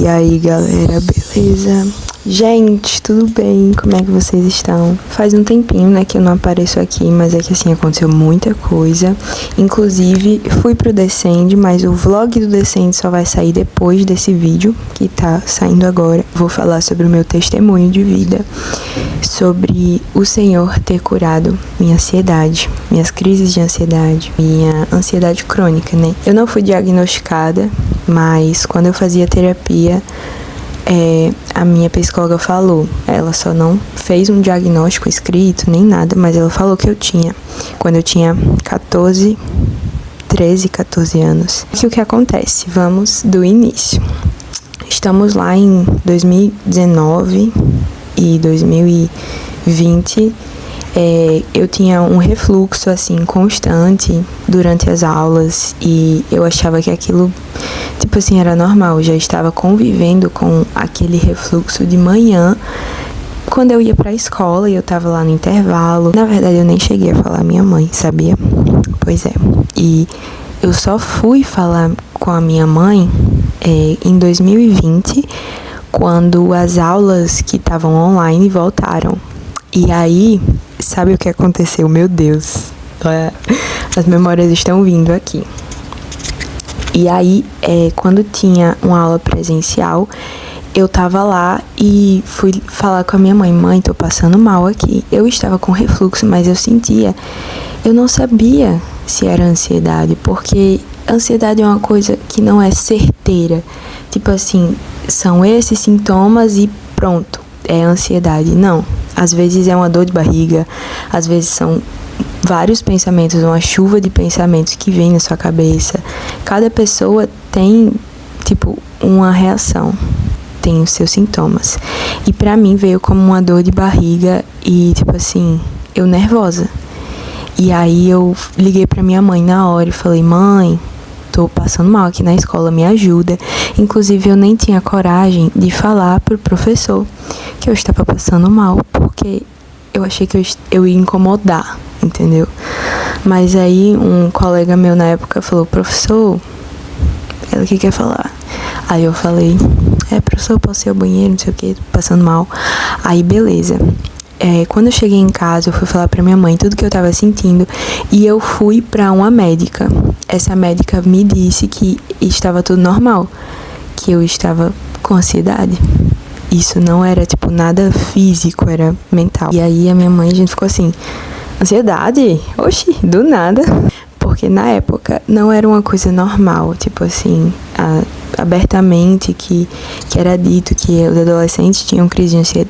E aí, galera, beleza? Gente, tudo bem? Como é que vocês estão? Faz um tempinho, né, que eu não apareço aqui, mas é que assim, aconteceu muita coisa. Inclusive, fui pro Descende, mas o vlog do Descende só vai sair depois desse vídeo, que tá saindo agora. Vou falar sobre o meu testemunho de vida, sobre o Senhor ter curado minha ansiedade, minhas crises de ansiedade, minha ansiedade crônica, né? Eu não fui diagnosticada, mas quando eu fazia terapia, a minha psicóloga falou, ela só não fez um diagnóstico escrito, nem nada, mas ela falou que eu tinha, quando eu tinha 13, 14 anos. O que acontece? Vamos do início. Estamos lá em 2019 e 2020, eu tinha um refluxo, assim, constante durante as aulas e eu achava que aquilo, tipo assim, era normal. Eu já estava convivendo com aquele refluxo de manhã, quando eu ia pra escola e eu tava lá no intervalo. Na verdade, eu nem cheguei a falar à minha mãe, sabia? Pois é. E eu só fui falar com a minha mãe em 2020, quando as aulas que estavam online voltaram. E aí, sabe o que aconteceu? Meu Deus, as memórias estão vindo aqui. E aí, quando tinha uma aula presencial, eu tava lá e fui falar com a minha mãe. Mãe, tô passando mal aqui. Eu estava com refluxo, mas eu não sabia se era ansiedade, porque ansiedade é uma coisa que não é certeira. Tipo assim, são esses sintomas e pronto, é ansiedade. Não, às vezes é uma dor de barriga, às vezes são vários pensamentos, uma chuva de pensamentos que vem na sua cabeça. Cada pessoa tem, tipo, uma reação, tem os seus sintomas. E pra mim veio como uma dor de barriga e, tipo assim, eu nervosa. E aí eu liguei pra minha mãe na hora e falei, mãe, tô passando mal aqui na escola, me ajuda. Inclusive, eu nem tinha coragem de falar pro professor que eu estava passando mal, porque eu achei que eu ia incomodar, entendeu? Mas aí um colega meu na época falou, professor, ela que quer falar? Aí eu falei, professor, posso ir ao banheiro, não sei o que, tô passando mal. Aí beleza. Quando eu cheguei em casa, eu fui falar pra minha mãe tudo que eu tava sentindo e eu fui pra uma médica. Essa médica me disse que estava tudo normal, que eu estava com ansiedade. Isso não era, tipo, nada físico, era mental. E aí a minha mãe, a gente ficou assim, ansiedade? Oxi, do nada. Porque na época não era uma coisa normal, tipo assim, abertamente que era dito que os adolescentes tinham crise de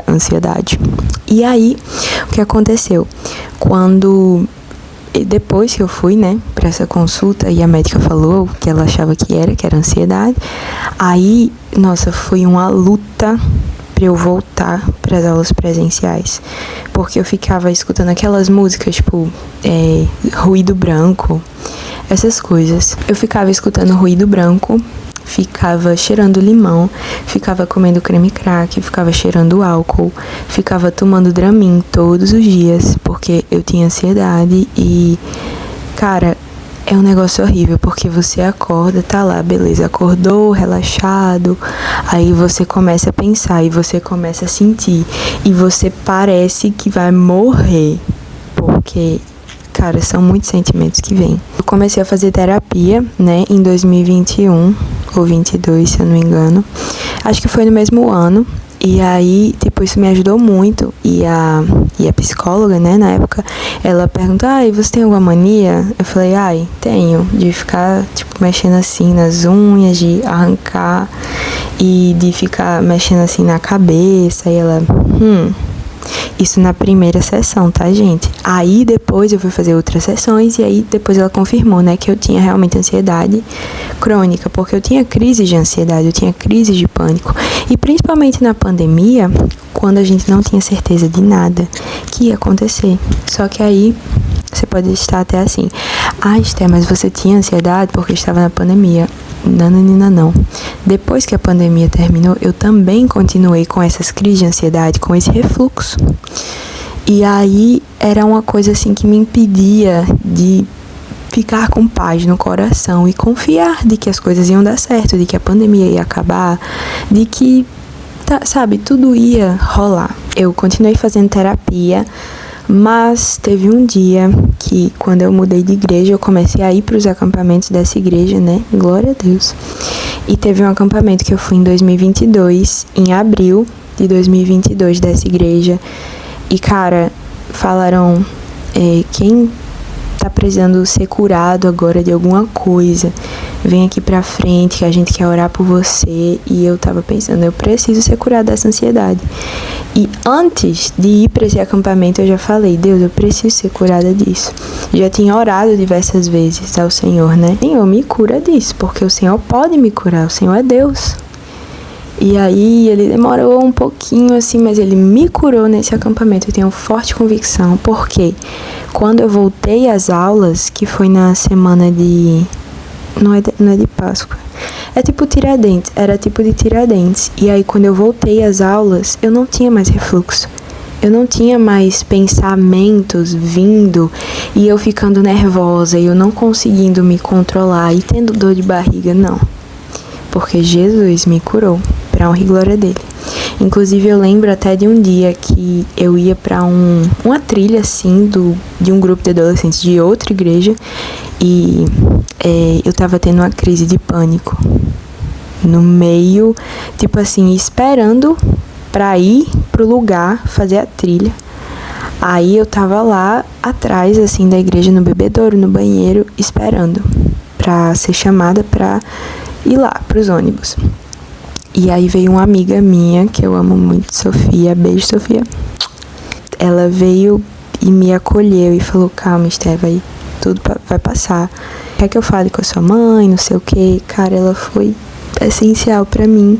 ansiedade. E aí, o que aconteceu? Depois que eu fui, né, pra essa consulta e a médica falou que ela achava que era ansiedade, aí, nossa, foi uma luta pra eu voltar pras aulas presenciais, porque eu ficava escutando aquelas músicas, tipo, ruído branco, essas coisas. Eu ficava escutando ruído branco, ficava cheirando limão, ficava comendo creme crack, ficava cheirando álcool, ficava tomando Dramin todos os dias, porque eu tinha ansiedade e, cara, é um negócio horrível, porque você acorda, tá lá, beleza, acordou, relaxado, aí você começa a pensar e você começa a sentir e você parece que vai morrer, porque, cara, são muitos sentimentos que vêm. Eu comecei a fazer terapia, né, em 2021 ou 22, se eu não me engano. Acho que foi no mesmo ano. E aí, tipo, isso me ajudou muito. E a psicóloga, né, na época, ela perguntou, você tem alguma mania? Eu falei, tenho, de ficar, tipo, mexendo assim nas unhas, de arrancar e de ficar mexendo assim na cabeça. E ela, isso na primeira sessão, tá, gente? Aí depois eu fui fazer outras sessões e aí depois ela confirmou, né, que eu tinha realmente ansiedade crônica, porque eu tinha crises de ansiedade, eu tinha crises de pânico. E principalmente na pandemia, quando a gente não tinha certeza de nada que ia acontecer. Só que aí você pode estar até assim, Esther, mas você tinha ansiedade porque estava na pandemia. Não. Depois que a pandemia terminou, eu também continuei com essas crises de ansiedade, com esse refluxo. E aí era uma coisa assim que me impedia de ficar com paz no coração e confiar de que as coisas iam dar certo, de que a pandemia ia acabar, de que, sabe, tudo ia rolar. Eu continuei fazendo terapia, mas teve um dia que, quando eu mudei de igreja, eu comecei a ir para os acampamentos dessa igreja, né? Glória a Deus. E teve um acampamento que eu fui em 2022, em abril de 2022, dessa igreja. E, cara, falaram, quem tá precisando ser curado agora de alguma coisa, vem aqui pra frente que a gente quer orar por você. E eu tava pensando, eu preciso ser curada dessa ansiedade. E antes de ir pra esse acampamento, eu já falei, Deus, eu preciso ser curada disso. Já tinha orado diversas vezes ao Senhor, né? Senhor, me cura disso, porque o Senhor pode me curar, o Senhor é Deus. E aí ele demorou um pouquinho assim, mas ele me curou nesse acampamento. Eu tenho forte convicção, porque quando eu voltei às aulas, que foi na semana de... Não é de Páscoa. É tipo Tiradentes, era tipo de Tiradentes. E aí quando eu voltei às aulas, eu não tinha mais refluxo. Eu não tinha mais pensamentos vindo e eu ficando nervosa e eu não conseguindo me controlar e tendo dor de barriga, não. Porque Jesus me curou, pra honra e glória dele. Inclusive eu lembro até de um dia que eu ia pra uma trilha assim de um grupo de adolescentes de outra igreja e eu tava tendo uma crise de pânico no meio, tipo assim, esperando pra ir pro lugar fazer a trilha. Aí eu tava lá atrás assim da igreja, no bebedouro, no banheiro, esperando pra ser chamada pra ir lá pros ônibus. E aí veio uma amiga minha, que eu amo muito, Sofia. Beijo, Sofia. Ela veio e me acolheu e falou, calma, Esther, tudo vai passar. Quer que eu fale com a sua mãe, não sei o quê? Cara, ela foi essencial pra mim.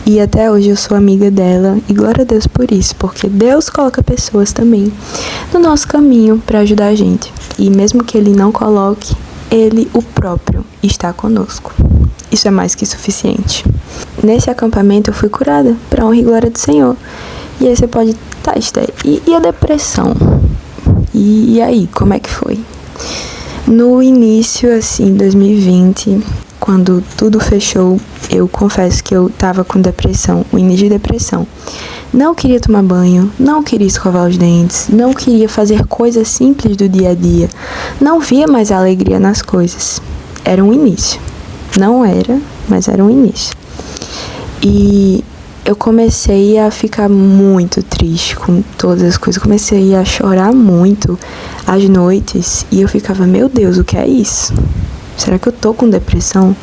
E até hoje eu sou amiga dela. E glória a Deus por isso, porque Deus coloca pessoas também no nosso caminho pra ajudar a gente. E mesmo que Ele não coloque, Ele, o próprio, está conosco. Isso é mais que suficiente. Nesse acampamento eu fui curada, pra honra e glória do Senhor. E aí você pode... Tá, Esther, e a depressão? E aí, como é que foi? No início, assim, 2020, quando tudo fechou, eu confesso que eu tava com depressão, o início de depressão. Não queria tomar banho, não queria escovar os dentes, não queria fazer coisas simples do dia a dia. Não via mais a alegria nas coisas. Era um início. Não era, mas era um início. E eu comecei a ficar muito triste com todas as coisas. Comecei a chorar muito às noites. E eu ficava, meu Deus, o que é isso? Será que eu tô com depressão?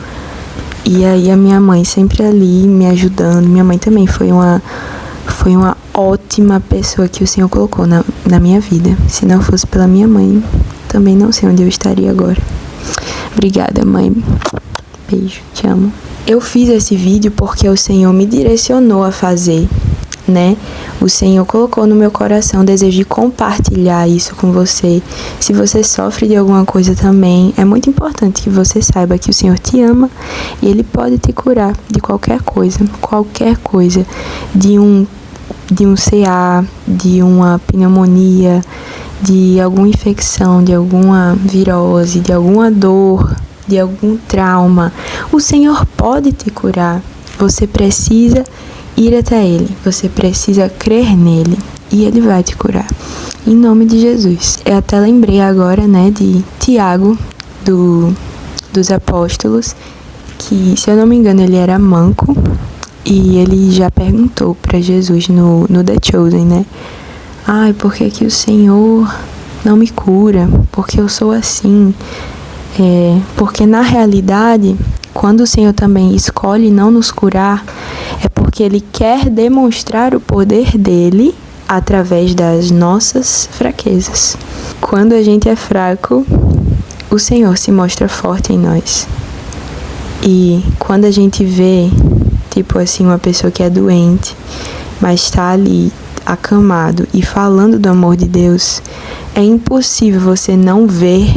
E aí a minha mãe sempre ali me ajudando. Minha mãe também foi uma ótima pessoa que o Senhor colocou na minha vida. Se não fosse pela minha mãe, também não sei onde eu estaria agora. Obrigada, mãe. Beijo, te amo. Eu fiz esse vídeo porque o Senhor me direcionou a fazer, né? O Senhor colocou no meu coração o desejo de compartilhar isso com você. Se você sofre de alguma coisa também, é muito importante que você saiba que o Senhor te ama e Ele pode te curar de qualquer coisa, de um CA, de uma pneumonia, de alguma infecção, de alguma virose, de alguma dor, de algum trauma. O Senhor pode te curar. Você precisa ir até Ele. Você precisa crer nele. E Ele vai te curar. Em nome de Jesus. Eu até lembrei agora, né, de Tiago, dos apóstolos, que, se eu não me engano, ele era manco. E ele já perguntou para Jesus no The Chosen, né? Ai, por que que o Senhor não me cura? Porque eu sou assim. Porque na realidade, quando o Senhor também escolhe não nos curar, é porque Ele quer demonstrar o poder dEle através das nossas fraquezas. Quando a gente é fraco, o Senhor se mostra forte em nós. E quando a gente vê, tipo assim, uma pessoa que é doente, mas está ali acamado e falando do amor de Deus, é impossível você não ver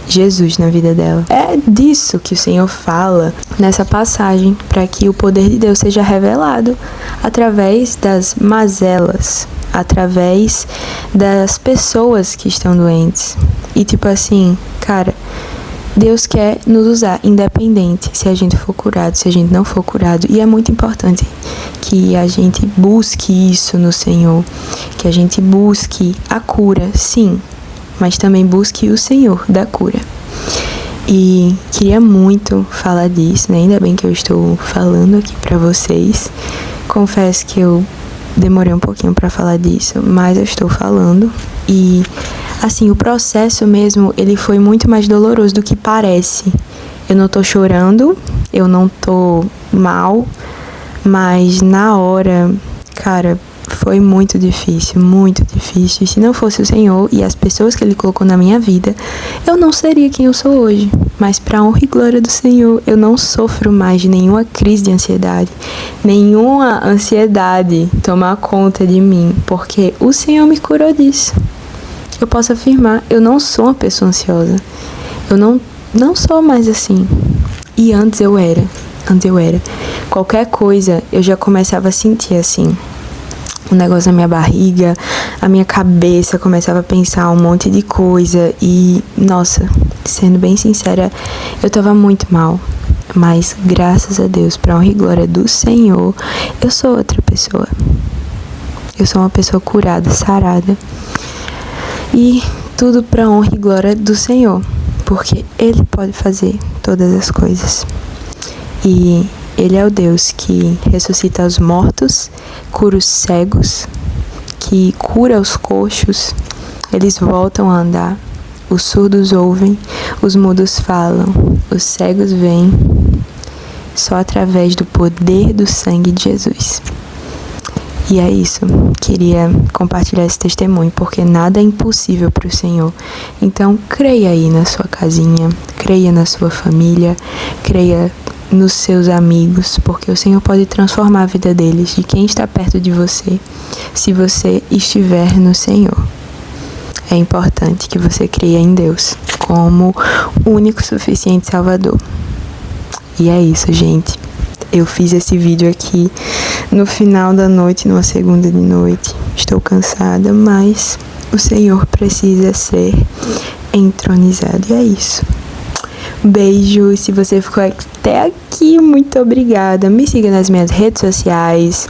Jesus na vida dela. É disso que o Senhor fala nessa passagem, para que o poder de Deus seja revelado através das mazelas, através das pessoas que estão doentes. E tipo assim, cara, Deus quer nos usar, independente se a gente for curado, se a gente não for curado. E é muito importante que a gente busque isso no Senhor, que a gente busque a cura, sim, mas também busque o Senhor da cura. E queria muito falar disso, né? Ainda bem que eu estou falando aqui pra vocês. Confesso que eu demorei um pouquinho pra falar disso, mas eu estou falando. E, assim, o processo mesmo, ele foi muito mais doloroso do que parece. Eu não tô chorando, eu não tô mal, mas na hora, cara, foi muito difícil, muito difícil. E se não fosse o Senhor e as pessoas que Ele colocou na minha vida, eu não seria quem eu sou hoje. Mas pra honra e glória do Senhor, eu não sofro mais de nenhuma crise de ansiedade, nenhuma ansiedade tomar conta de mim, porque o Senhor me curou disso. Eu posso afirmar, eu não sou uma pessoa ansiosa. Eu não sou mais assim. E antes eu era. Qualquer coisa, eu já começava a sentir assim, um negócio na minha barriga, a minha cabeça começava a pensar um monte de coisa e, nossa, sendo bem sincera, eu tava muito mal. Mas, graças a Deus, pra honra e glória do Senhor, eu sou outra pessoa. Eu sou uma pessoa curada, sarada. E tudo pra honra e glória do Senhor, porque Ele pode fazer todas as coisas. E Ele é o Deus que ressuscita os mortos, cura os cegos, que cura os coxos, eles voltam a andar, os surdos ouvem, os mudos falam, os cegos veem, só através do poder do sangue de Jesus. E é isso, queria compartilhar esse testemunho, porque nada é impossível para o Senhor. Então, creia aí na sua casinha, creia na sua família, creia nos seus amigos, porque o Senhor pode transformar a vida deles, de quem está perto de você, se você estiver no Senhor. É importante que você creia em Deus como único, suficiente Salvador. E é isso, gente. Eu fiz esse vídeo aqui no final da noite, numa segunda de noite. Estou cansada, mas o Senhor precisa ser entronizado. E é isso. Beijo, se você ficou até aqui, muito obrigada. Me siga nas minhas redes sociais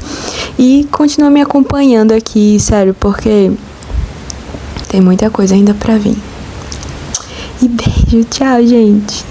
e continue me acompanhando aqui, sério, porque tem muita coisa ainda pra vir. E beijo, tchau, gente.